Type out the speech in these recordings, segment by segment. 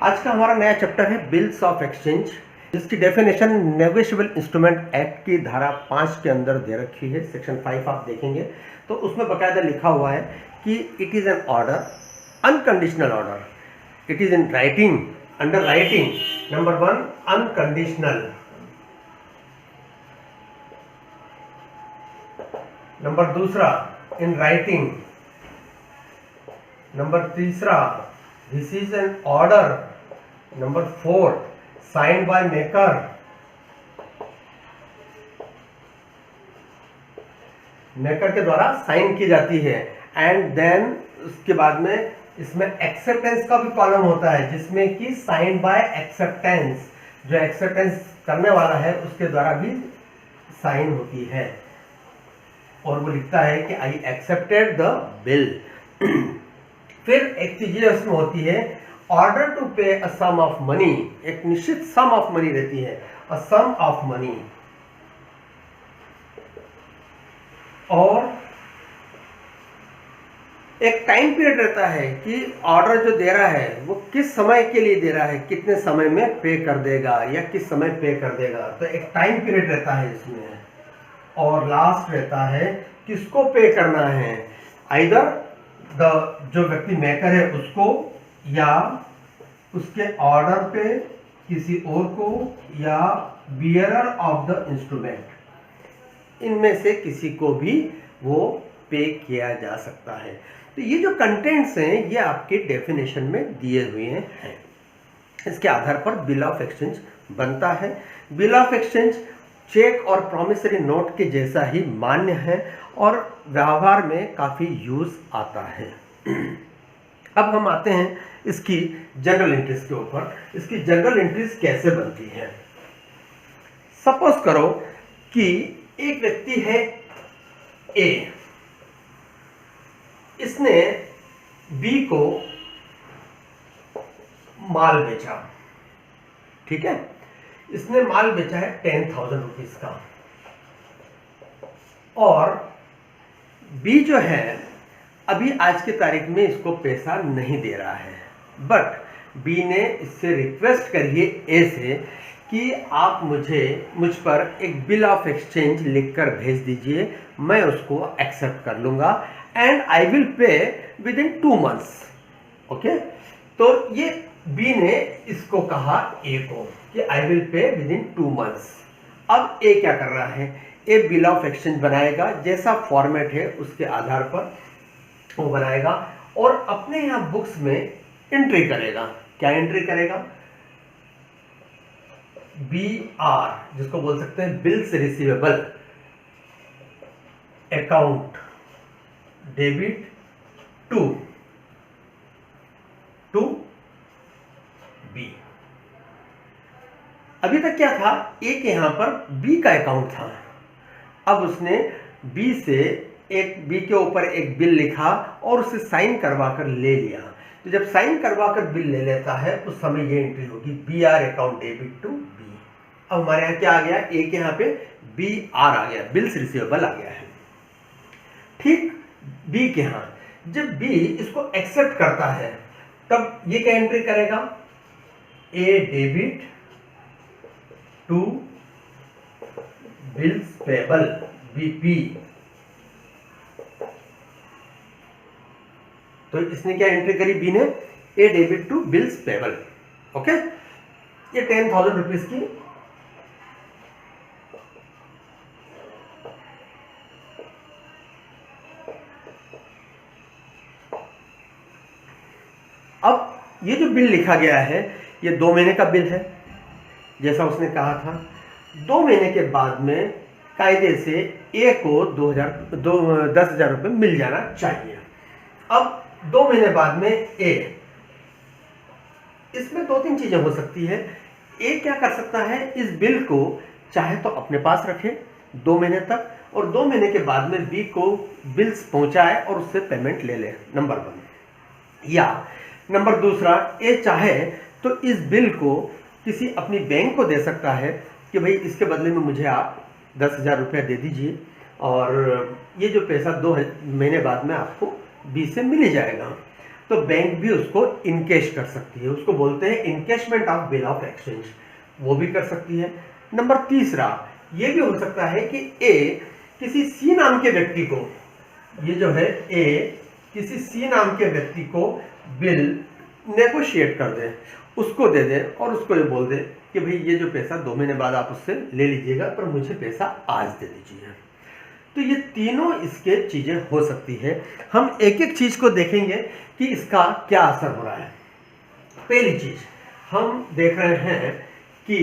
आज का हमारा नया चैप्टर है बिल्स ऑफ एक्सचेंज, जिसकी डेफिनेशन नेगोशिएबल इंस्ट्रूमेंट एक्ट की धारा 5 के अंदर दे रखी है। सेक्शन 5 आप देखेंगे तो उसमें बकायदा लिखा हुआ है कि it is an order, unconditional order, it is in writing, under writing. Number 1 unconditional, number दूसरा इन राइटिंग, नंबर तीसरा this is an order, number 4 signed by maker, maker के द्वारा साइन की जाती है। एंड देन उसके बाद में इसमें एक्सेप्टेंस का भी कॉलम होता है, जिसमें कि साइंड बाय एक्सेप्टेंस, जो एक्सेप्टेंस करने वाला है उसके द्वारा भी साइन होती है और वो लिखता है कि आई एक्सेप्टेड द बिल। फिर एक चीज ये उसमें होती है, ऑर्डर टू पे अ सम ऑफ मनी, एक निश्चित सम ऑफ मनी रहती है, अ सम ऑफ मनी। और एक टाइम पीरियड रहता है कि ऑर्डर जो दे रहा है वो किस समय के लिए दे रहा है, कितने समय में पे कर देगा या किस समय पे कर देगा, तो एक टाइम पीरियड रहता है इसमें। और लास्ट रहता है किसको पे करना है, आइदर जो व्यक्ति मेकर है उसको, या उसके ऑर्डर पे किसी और को, या बियरर ऑफ द इंस्ट्रूमेंट, इनमें से किसी को भी वो पे किया जा सकता है। तो ये जो कंटेंट्स हैं ये आपके डेफिनेशन में दिए हुए हैं। इसके आधार पर बिल ऑफ एक्सचेंज बनता है। बिल ऑफ एक्सचेंज चेक और प्रॉमिसरी नोट के जैसा ही मान्य है और व्यवहार में काफ़ी यूज आता है। अब हम आते हैं इसकी जनरल एंट्रीज के ऊपर। इसकी जनरल एंट्रीज कैसे बनती है। सपोज करो कि एक व्यक्ति है ए, इसने बी को माल बेचा, ठीक है, इसने माल बेचा है 10,000 रुपीज का, और बी जो है अभी आज की तारीख में इसको पैसा नहीं दे रहा है, बट बी ने इससे रिक्वेस्ट करी है ए से कि आप मुझ पर एक बिल ऑफ एक्सचेंज लिखकर भेज दीजिए, मैं उसको एक्सेप्ट कर लूंगा and I will pay with in 2 months। Okay, तो ये बी ने इसको कहा ए को कि I will pay with in 2 months। अब ए क्या कर रहा है, ए बिल ऑफ एक्सचेंज बनाएगा, जैसा फॉर्मेट है उसके आधार पर वो बनाएगा और अपने यहां बुक्स में एंट्री करेगा। क्या एंट्री करेगा, BR, जिसको बोल सकते हैं bills receivable account debit to B. अभी तक क्या था, ए के यहां पर बी का अकाउंट था, अब उसने बी के ऊपर एक बिल लिखा और उसे साइन करवाकर ले लिया। तो जब साइन करवाकर बिल ले लेता है उस समय ये एंट्री होगी BR account debit to B. अब हमारे यहाँ क्या आ गया, ए के यहाँ पे BR आ गया, बिल्स रिसीवेबल आ गया है। ठीक बी के यहाँ जब बी इसको एक्सेप्ट करता है तब ये क्या एंट्री करेगा, A debit to bills payable BP। तो इसने क्या एंट्री करी, बी ने, A debit to bills payable. Okay, ये 10,000 रुपीज की अब ये जो बिल लिखा गया है ये 2 महीने का बिल है, जैसा उसने कहा था। 2 महीने के बाद में कायदे से ए को 10,000 रुपये मिल जाना चाहिए। अब 2 महीने बाद में ए, इसमें 2-3 चीजें हो सकती है। ए क्या कर सकता है, इस बिल को चाहे तो अपने पास रखे 2 महीने तक, और 2 महीने के बाद में बी को बिल्स पहुंचाए और उससे पेमेंट ले ले, नंबर 1। या नंबर दूसरा, ए चाहे तो इस बिल को किसी अपनी बैंक को दे सकता है कि भाई इसके बदले में मुझे आप 10,000 रुपया दे दीजिए और ये जो पैसा 2 महीने बाद में आपको बी से मिल ही जाएगा। तो बैंक भी उसको इनकेश कर सकती है, उसको बोलते हैं encashment of bill of exchange, वो भी कर सकती है। नंबर तीसरा ये भी हो सकता है कि ए किसी सी नाम के व्यक्ति को, ये जो है ए किसी सी नाम के व्यक्ति को बिल नेगोशिएट कर दे, उसको दे दे और उसको ये बोल दे कि भाई ये जो पैसा 2 महीने बाद आप उससे ले लीजिएगा, पर मुझे पैसा आज दे दीजिए। तो ये तीनों इसके चीजें हो सकती है। हम एक एक चीज को देखेंगे कि इसका क्या असर हो रहा है। पहली चीज हम देख रहे हैं कि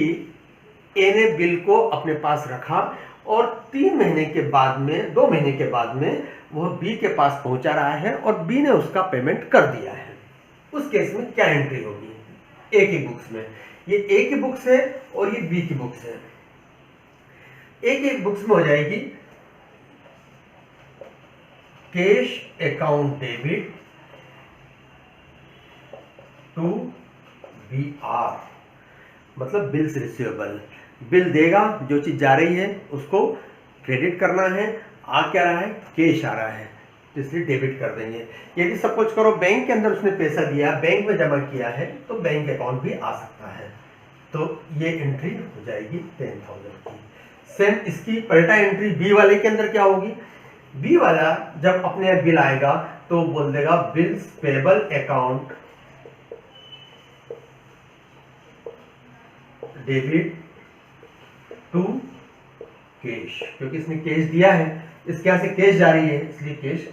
ए ने बिल को अपने पास रखा और 3 महीने के बाद में, 2 महीने के बाद में वह बी के पास पहुंचा रहा है और बी ने उसका पेमेंट कर दिया है। उस केस में क्या एंट्री होगी? ए की बुक्स में, ये ए की बुक्स है और ये बी की बुक्स है। ए की बुक्स में हो जाएगी cash account debit to B R, मतलब बिल्स रिसीवेबल, बिल देगा, जो चीज जा रही है उसको क्रेडिट करना है, आ क्या रहा है? कैश आ रहा है, तो इसलिए डेबिट कर देंगे। यदि सपोज करो बैंक के अंदर उसने पैसा दिया, बैंक में जमा किया है, तो बैंक अकाउंट भी आ सकता है, तो ये एंट्री हो जाएगी 10,000 की। सेम इसकी पलटा एंट्री बी वाले के अंदर क्या होगी? बी वाला जब अपने बिल आएगा तो बोल देगा bills payable account debit to cash, क्योंकि इसने कैश दिया है, इसके यहां से कैश जा रही है, इसलिए कैश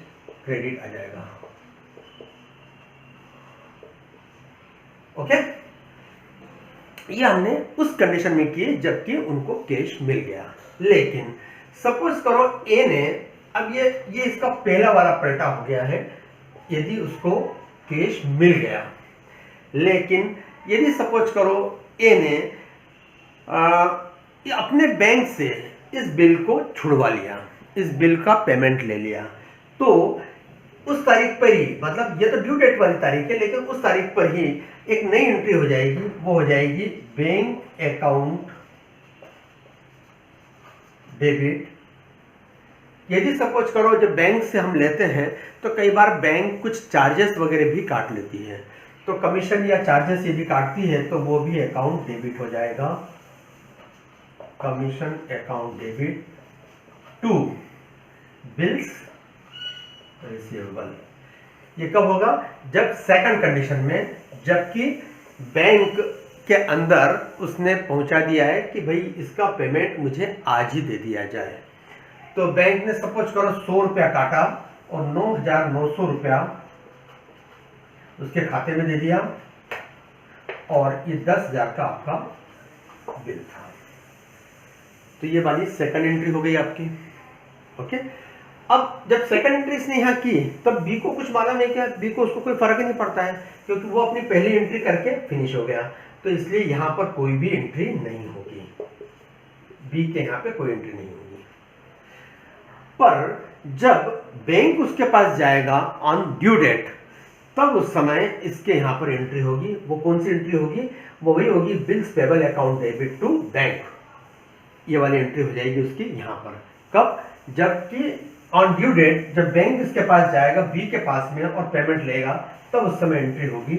क्रेडिट आ जाएगा। ओके, ये हमने उस कंडीशन में किए जबकि उनको कैश मिल गया। लेकिन सपोज करो ए ने, अब ये इसका पहला वाला पलटा हो गया है, यदि उसको कैश मिल गया, लेकिन यदि सपोज करो ए ने अपने बैंक से इस बिल को छुड़वा लिया, इस बिल का पेमेंट ले लिया, तो उस तारीख पर ही, मतलब ये तो ड्यू डेट वाली तारीख है, लेकिन उस तारीख पर ही एक नई एंट्री हो जाएगी, वो हो जाएगी बैंक अकाउंट डेबिट। यदि सपोज करो जब बैंक से हम लेते हैं तो कई बार बैंक कुछ चार्जेस वगैरह भी काट लेती है, तो कमीशन या चार्जेस यदि काटती है तो वो भी अकाउंट डेबिट हो जाएगा, commission account debit to bills receivable. ये कब होगा? जब सेकंड कंडीशन में, जबकि बैंक के अंदर उसने पहुंचा दिया है कि भाई इसका पेमेंट मुझे आज ही दे दिया जाए। तो बैंक ने सपोज करो 100 रुपया काटा और 9,900 रुपया उसके खाते में दे दिया, और ये 10,000 का आपका बिल था। तो ये वाली सेकंड एंट्री हो गई आपकी। ओके, अब जब सेकंड एंट्री इसने यहाँ की तब बी को कुछ मालूम है क्या? बी को उसको कोई फर्क ही नहीं पड़ता है, क्योंकि वो अपनी पहली एंट्री करके फिनिश हो गया, तो इसलिए यहाँ पर कोई भी एंट्री नहीं होगी, बी के यहाँ पे कोई एंट्री नहीं होगी। पर जब बैंक उसके पास जाएगा ऑन ड्यू डेट, तब उस समय इसके यहाँ पर एंट्री होगी। वो कौन सी एंट्री होगी? वो वही होगी bills payable account debit to bank, ये वाली एंट्री हो जाएगी उसकी यहाँ पर। कब? जबकि ऑन ड्यू डेट जब बैंक इसके पास जाएगा बी के पास में और पेमेंट लेगा, तब उस समय एंट्री होगी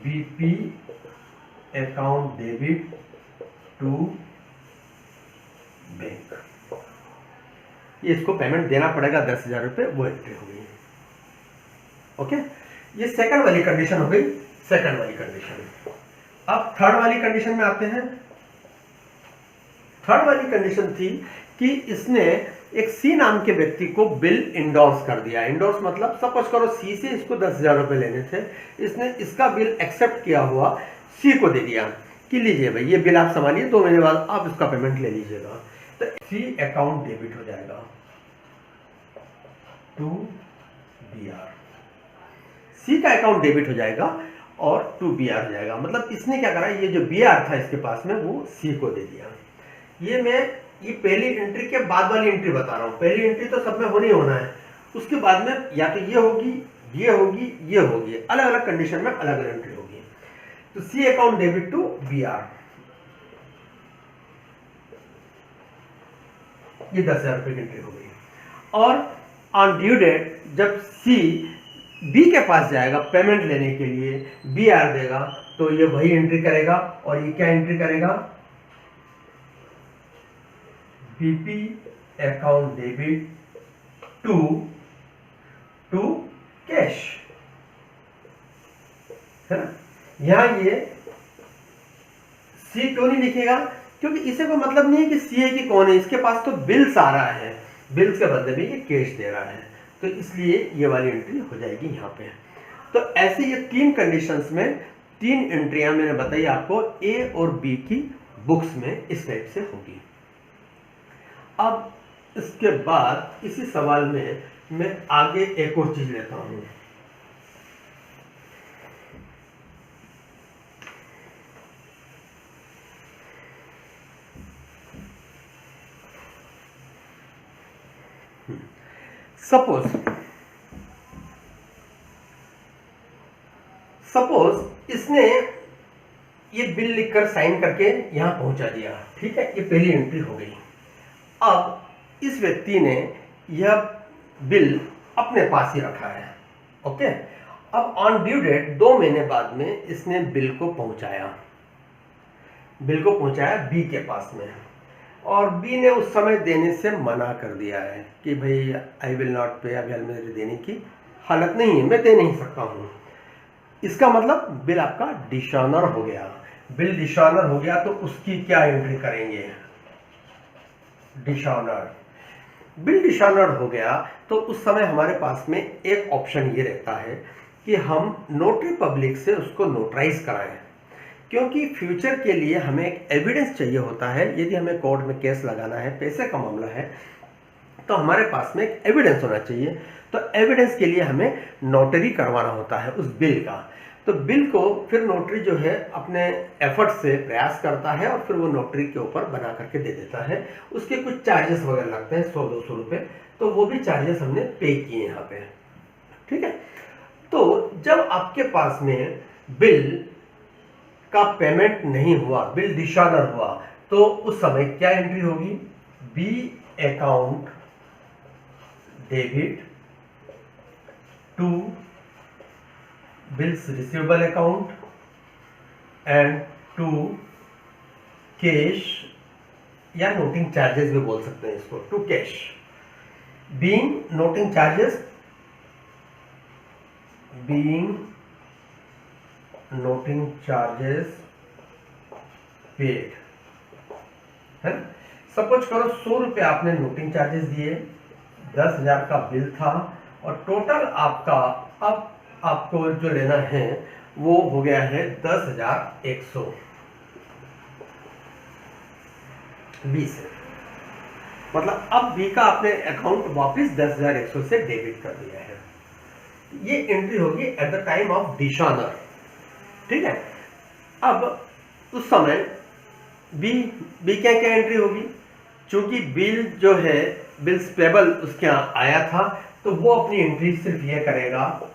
BP account debit to bank. ये इसको पेमेंट देना पड़ेगा 10,000 रुपए, वो एंट्री हो गई। ओके, ये सेकंड वाली कंडीशन हो गई, सेकंड वाली कंडीशन। अब थर्ड वाली कंडीशन में आते हैं। थर्ड वाली कंडीशन थी कि इसने एक सी नाम के व्यक्ति को बिल इंडोर्स कर दिया। इंडोर्स मतलब सपोज करो सी से इसको 10,000 रुपए लेने थे, इसने इसका बिल एक्सेप्ट किया हुआ सी को दे दिया कि लीजिए भाई ये बिल आप संभालिए, 2 महीने बाद आप इसका पेमेंट ले लीजिएगा। तो सी अकाउंट डेबिट हो जाएगा टू बी आर, सी का अकाउंट डेबिट हो जाएगा और टू बी आर हो जाएगा। मतलब इसने क्या करा, ये जो बी आर था इसके पास में वो सी को दे दिया। ये पहली एंट्री के बाद वाली एंट्री बता रहा हूं। पहली एंट्री तो सब में होना है, उसके बाद में या तो ये होगी, ये होगी, ये होगी, अलग अलग कंडीशन में अलग अलग एंट्री होगी। तो C account debit to B R, ये 10,000 रुपए की एंट्री हो गई। और ऑन ड्यू डेट जब सी बी के पास जाएगा पेमेंट लेने के लिए, बी आर देगा तो ये वही एंट्री करेगा और ये क्या एंट्री करेगा, BP account debit to cash, है ना। यहां ये सी क्यों नहीं लिखेगा, क्योंकि इसे कोई मतलब नहीं है कि सी है कि कौन है, इसके पास तो बिल्स आ रहा है, बिल्स के बदले में ये कैश दे रहा है, तो इसलिए ये वाली एंट्री हो जाएगी यहाँ पे। तो ऐसे ये 3 कंडीशंस में 3 एंट्रियां मैंने बताई आपको ए और बी की बुक्स में इस टाइप से होगी। अब इसके बाद इसी सवाल में मैं आगे एक और चीज लेता हूं। सपोज इसने ये बिल लिखकर साइन करके यहां पहुंचा दिया, ठीक है, ये पहली एंट्री हो गई। अब इस व्यक्ति ने यह बिल अपने पास ही रखा है, ओके। अब ऑन ड्यू डेट 2 महीने बाद में इसने बिल को पहुंचाया बी के पास में, और बी ने उस समय देने से मना कर दिया है कि भाई आई विल नॉट पे, अभी मेरे देने की हालत नहीं है, मैं दे नहीं सकता हूं। इसका मतलब बिल आपका डिसऑनर हो गया। बिल डिसऑनर हो गया तो उसकी क्या एंट्री करेंगे, डिसऑनर। बिल डिसऑनर हो गया तो उस समय हमारे पास में एक ऑप्शन ये रहता है कि हम नोटरी पब्लिक से उसको नोटराइज कराएं, क्योंकि फ्यूचर के लिए हमें एक एविडेंस चाहिए होता है। यदि हमें कोर्ट में केस लगाना है, पैसे का मामला है, तो हमारे पास में एक एविडेंस होना चाहिए। तो एविडेंस के लिए हमें नोटरी करवाना होता है उस बिल का। तो बिल को फिर नोटरी जो है अपने एफर्ट से प्रयास करता है और फिर वो नोटरी के ऊपर बना करके दे देता है। उसके कुछ चार्जेस वगैरह लगते हैं, 100-200 रुपये, तो वो भी चार्जेस हमने पे किए यहाँ पे, ठीक है। तो जब आपके पास में बिल का पेमेंट नहीं हुआ, बिल डिसऑनर हुआ, तो उस समय क्या एंट्री होगी, B account debit to bills receivable account and to cash, या नोटिंग चार्जेस भी बोल सकते हैं इसको, to cash. Being noting charges, noting charges paid, है। सपोज करो 100 रुपये आपने नोटिंग चार्जेस दिए, 10,000 का बिल था, और टोटल आपका अब आपको जो लेना है वो हो गया है 10,100 बी से। मतलब अब बी का आपने अकाउंट वापस 10,100 से डेबिट कर दिया है। ये एंट्री होगी at the time of dishonour, ठीक है। अब उस समय बी क्या एंट्री होगी, चूंकि बिल जो है बिल्स पेबल उसके यहाँ आया था, तो वो अपनी एंट्री सिर्फ ये करेगा,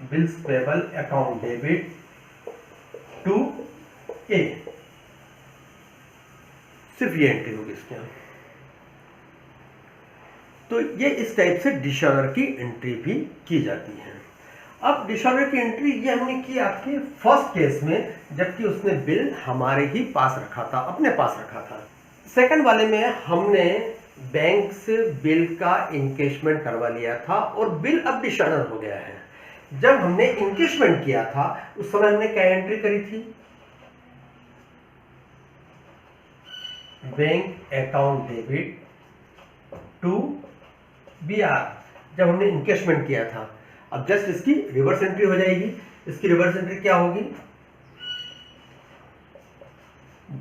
bills payable account debit to A, सिर्फ ये एंट्री होगी इसके यहाँ। तो ये इस टाइप से डिसऑनर की एंट्री भी की जाती है। अब डिसऑनर की एंट्री ये हमने की आपके फर्स्ट केस में, जबकि उसने बिल हमारे ही पास रखा था, अपने पास रखा था। सेकंड वाले में हमने बैंक से बिल का इनकेशमेंट करवा लिया था और बिल अब डिसऑनर हो गया है। जब हमने इनकेशमेंट किया था उस समय हमने क्या एंट्री करी थी, bank account debit to B R, जब हमने इनकेशमेंट किया था। अब जस्ट इसकी रिवर्स एंट्री हो जाएगी। इसकी रिवर्स एंट्री क्या होगी,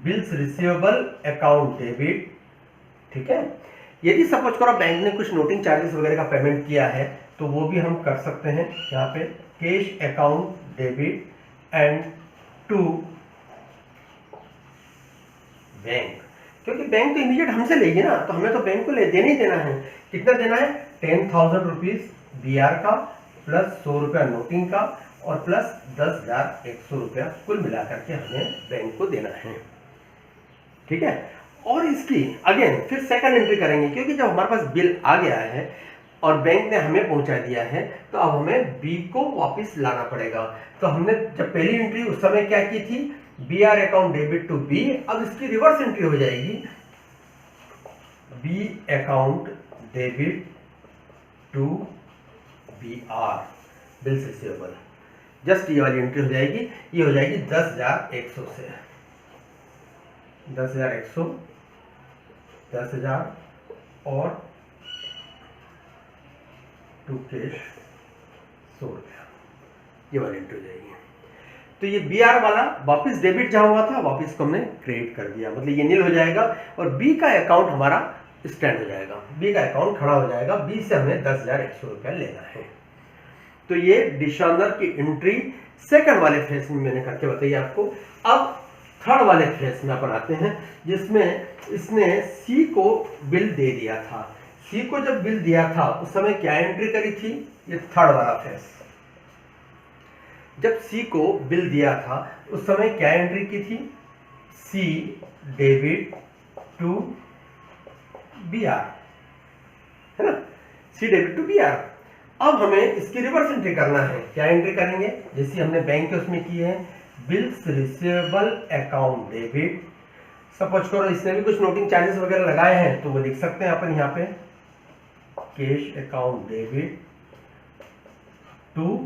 बिल्स रिसीवेबल अकाउंट डेबिट, ठीक है। यदि सपोज करो बैंक ने कुछ नोटिंग चार्जेस वगैरह का पेमेंट किया है तो वो भी हम कर सकते हैं यहाँ पे, cash account debit and to bank, क्योंकि बैंक तो इमीडिएट हमसे लेगी ना, तो हमें तो बैंक को देना ही देना है। कितना देना है, 10,000 रुपीज बी आर का, प्लस 100 रुपया नोटिंग का, और प्लस 10,100 रुपया कुल मिलाकर के हमें बैंक को देना है, ठीक है। और इसकी अगेन फिर सेकंड एंट्री करेंगे, क्योंकि जब हमारे पास बिल आ गया है और बैंक ने हमें पहुंचा दिया है, तो अब हमें बी को वापस लाना पड़ेगा। तो हमने जब पहली एंट्री उस समय क्या की थी, B R account debit to B, अब इसकी रिवर्स एंट्री हो जाएगी, B account debit to B R bills receivable. Just ये वाली एंट्री हो जाएगी, ये हो जाएगी 10,100 से 10,100, 10,000 और टू कैश 100 रुपया, ये वाली एंट्री हो जाएगी। तो ये बी आर वाला वापस डेबिट जहां हुआ था वापस को हमने क्रेडिट कर दिया, मतलब ये नील हो जाएगा और बी का अकाउंट हमारा स्टैंड हो जाएगा, बी का अकाउंट खड़ा हो जाएगा, बी से हमें 10,100 रुपया लेना है। तो ये डिशॉनर की एंट्री सेकंड वाले फेज में मैंने करके बताई आपको। अब थर्ड वाले फेज में अपन आते हैं, जिसमें इसने सी को बिल दे दिया था। सी को जब बिल दिया था उस समय क्या एंट्री करी थी, ये थर्ड वाला फेज। जब सी को बिल दिया था उस समय क्या एंट्री की थी, सी डेबिट टू बी आर, है ना, सी डेबिट टू बी आर। अब हमें इसकी रिवर्स एंट्री करना है, क्या एंट्री करेंगे, जैसे हमने बैंक के उसमें की है, bills receivable account debit. Suppose करो इसने भी कुछ नोटिंग चार्जेस वगैरह लगाए हैं तो वो लिख सकते हैं अपन यहाँ पे, कैश अकाउंट डेबिट टू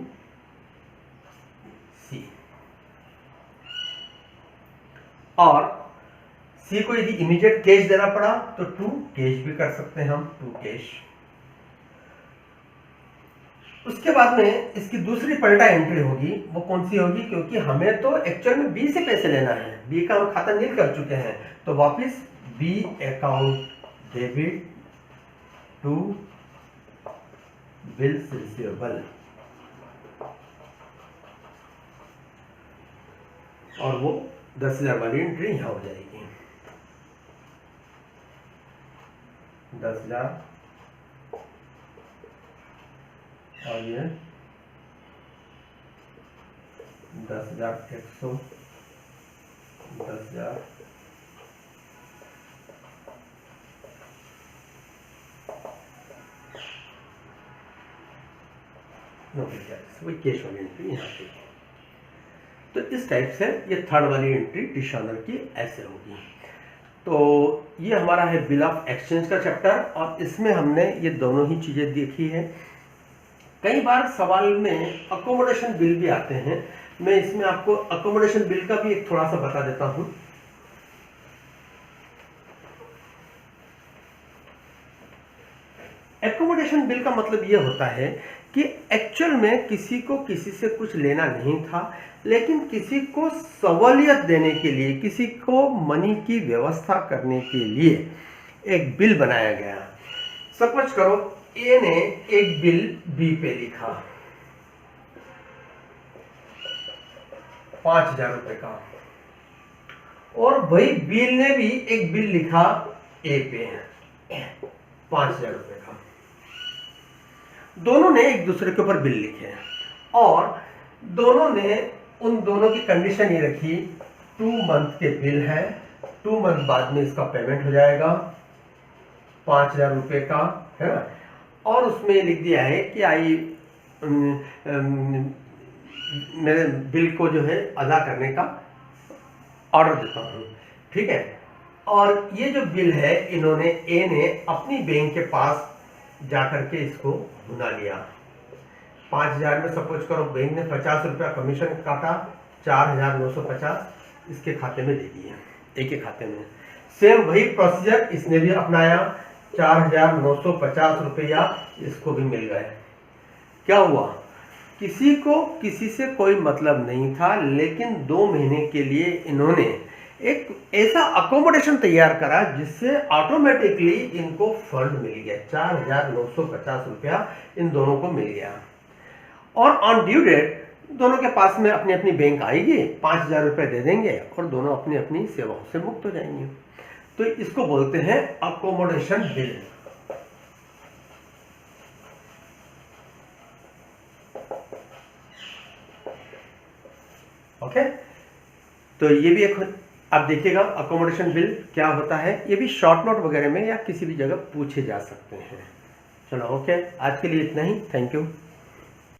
सी, और सी को यदि इमीडिएट कैश देना पड़ा तो टू कैश भी कर सकते हैं हम, टू कैश। उसके बाद में इसकी दूसरी पलटा एंट्री होगी, वो कौन सी होगी, क्योंकि हमें तो एक्चुअल में बी से पैसे लेना है, बी का हम खाता नील कर चुके हैं, तो वापस B account debit to bills receivable, और वो 10,000 वाली एंट्री यहां हो जाएगी, 10,000 और ये 10,100, 10,000 वही कैश वाली एंट्री यहाँ पे। तो इस टाइप से ये थर्ड वाली एंट्री डिशॉनर की ऐसे होगी। तो ये हमारा है बिल ऑफ एक्सचेंज का चैप्टर, और इसमें हमने ये दोनों ही चीजें देखी है। कई बार सवाल में अकोमोडेशन बिल भी आते हैं, मैं इसमें आपको अकोमोडेशन बिल का भी एक थोड़ा सा बता देता हूं। एकोमोडेशन बिल का मतलब यह होता है कि एक्चुअल में किसी को किसी से कुछ लेना नहीं था, लेकिन किसी को सहूलियत देने के लिए, किसी को मनी की व्यवस्था करने के लिए एक बिल बनाया गया। सपोज करो ए ने एक बिल बी पे लिखा 5,000 रुपए का, और भाई बी ने भी एक बिल लिखा ए पे 5,000 रुपए का। दोनों ने एक दूसरे के ऊपर बिल लिखे हैं, और दोनों ने उन दोनों की कंडीशन ये रखी 2 मंथ के बिल है, 2 मंथ बाद में इसका पेमेंट हो जाएगा 5,000 रुपए का, है ना। और उसमें लिख दिया है कि मेरे बिल को जो है अदा करने का ऑर्डर देता हूं, ठीक है। और ये जो बिल है इन्होंने ए ने अपनी बैंक के पास जाकर के इसको भुना लिया। 5,000 में सपोज करो बैंक ने 50 रुपया कमीशन काटा, 4,950 इसके खाते में दे दिए, एक के खाते में। सेम वही प्रोसीजर इसने भी अपनाया, 4,950 रुपया इसको भी मिल गए। क्या हुआ, किसी को किसी से कोई मतलब नहीं था, लेकिन 2 महीने के लिए इन्होंने एक ऐसा अकोमोडेशन तैयार करा जिससे ऑटोमेटिकली इनको फंड मिल गया, 4,950 रुपया इन दोनों को मिल गया। और ऑन ड्यू डेट दोनों के पास में अपनी अपनी बैंक आएगी, 5,000 रुपये दे देंगे और दोनों अपनी अपनी सेवाओं से मुक्त हो जाएंगे। तो इसको बोलते हैं अकोमोडेशन बिल। ओके, तो ये भी एक आप देखिएगा अकोमोडेशन बिल क्या होता है, ये भी शॉर्ट नोट वगैरह में या किसी भी जगह पूछे जा सकते हैं। चलो ओके, आज के लिए इतना ही, थैंक यू।